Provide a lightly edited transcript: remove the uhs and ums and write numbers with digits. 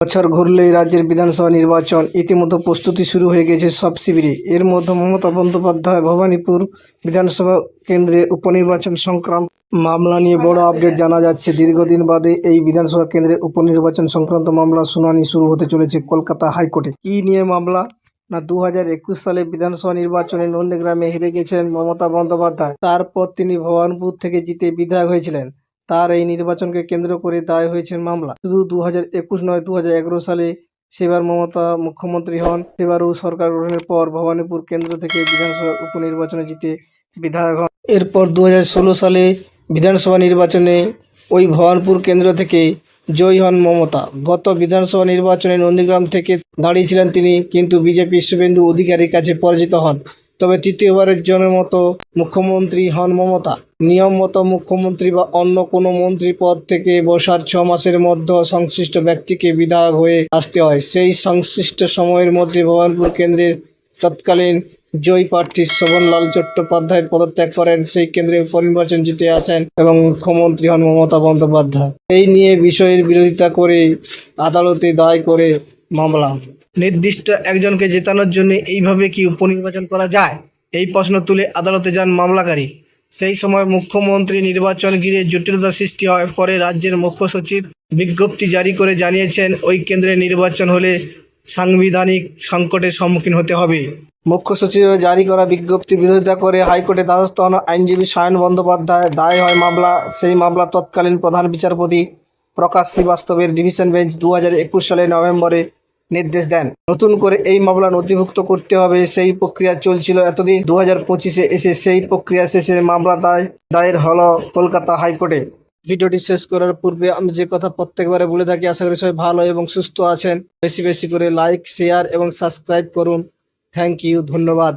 বছর ঘুরলেই রাজ্যের বিধানসভা নির্বাচন, ইতিমধ্যে প্রস্তুতি শুরু হয়ে গেছে সব শিবিরে। এর মধ্যে মমতা বন্দ্যোপাধ্যায় ভবানীপুর বিধানসভা কেন্দ্রে উপনির্বাচন সংক্রান্ত মামলা নিয়ে বড় আপডেট জানা যাচ্ছে। দীর্ঘদিন বাদে এই বিধানসভা কেন্দ্রে উপনির্বাচন সংক্রান্ত মামলা শুনানি শুরু হতে চলেছে কলকাতা হাইকোর্টে। কি নিয়ে মামলা? না, 2021 সালে বিধানসভা নির্বাচনে নন্দীগ্রামে হেরে গেছেন মমতা বন্দ্যোপাধ্যায়। তারপর তিনি ভবানীপুর থেকে জিতে বিধায়ক হয়েছিলেন। তার এই নির্বাচনকে কেন্দ্র করে দায় হয়েছে মামলা। শুধু 2021 নয়, 2011 সালে সেবার মমতা মুখ্যমন্ত্রী হন। সেবারও সরকার গঠনের পর ভবানীপুর কেন্দ্র থেকে বিধানসভা উপনির্বাচনে জিতে বিধায়ক হন। এরপর 2016 সালে বিধানসভা নির্বাচনে ওই ভবানীপুর কেন্দ্র থেকে জয়ী হন মমতা। গত বিধানসভা নির্বাচনে নন্দীগ্রাম থেকে দাঁড়িয়েছিলেন তিনি, কিন্তু বিজেপির শুভেন্দু অধিকারীর কাছে পরাজিত হন। তবে তৃতীয়বারের জনের মতো মুখ্যমন্ত্রী হন মমতা। নিয়ম মতো মুখ্যমন্ত্রী বা অন্য কোনো মন্ত্রী পদ থেকে বসার 6 মাসের মধ্যে সংশ্লিষ্ট ব্যক্তিকে বিধায়ক হয়ে আসতে হয়। সেই সংশ্লিষ্ট সময়ের মধ্যে ভবানীপুর কেন্দ্রের তৎকালীন জয়ী প্রার্থী শোভনলাল চট্টোপাধ্যায় পদত্যাগ করেন। সেই কেন্দ্রে উপনির্বাচন জিতে আসেন এবং মুখ্যমন্ত্রী হন মমতা বন্দ্যোপাধ্যায়। এই নিয়ে বিষয়ের বিরোধিতা করে আদালতে দায় করে মামলা। নির্দিষ্ট একজনকে জেতানোর জন্য এইভাবে কি উপনির্বাচন করা যায়? এই প্রশ্ন তুলে আদালতে যান মামলাকারী। সেই সময় মুখ্যমন্ত্রী নির্বাচন ঘিরে জটিলতা সৃষ্টি হয়। পরে রাজ্যের মুখ্য সচিব বিজ্ঞপ্তি জারি করে জানিয়েছেন, ওই কেন্দ্রে নির্বাচন হলে সাংবিধানিক সংকটের সম্মুখীন হতে হবে। মুখ্য সচিবের জারি করা বিজ্ঞপ্তি বিরোধিতা করে হাইকোর্টে দ্বারস্থ হন আইনজীবী সায়ন বন্দ্যোপাধ্যায়। দায় হয় মামলা। সেই মামলা তৎকালীন প্রধান বিচারপতি প্রকাশ শ্রীবাস্তবের ডিভিশন বেঞ্চ 2021 সালের নভেম্বরে নির্দেশ দেন। নতুন করে এই মামলা নথিভুক্ত করতে হবে, সেই প্রক্রিয়া চলছিল এতদিন। 2025-এ এসে সেই প্রক্রিয়া শেষে মামলা দায়ের হলো কলকাতা হাইকোর্টে। ভিডিওটি শেষ করার পূর্বে আমি যে কথা প্রত্যেকবারে বলে থাকি, আশা করি সবাই ভালো এবং সুস্থ আছেন। বেশি বেশি করে লাইক, শেয়ার এবং সাবস্ক্রাইব করুন। থ্যাংক ইউ, ধন্যবাদ।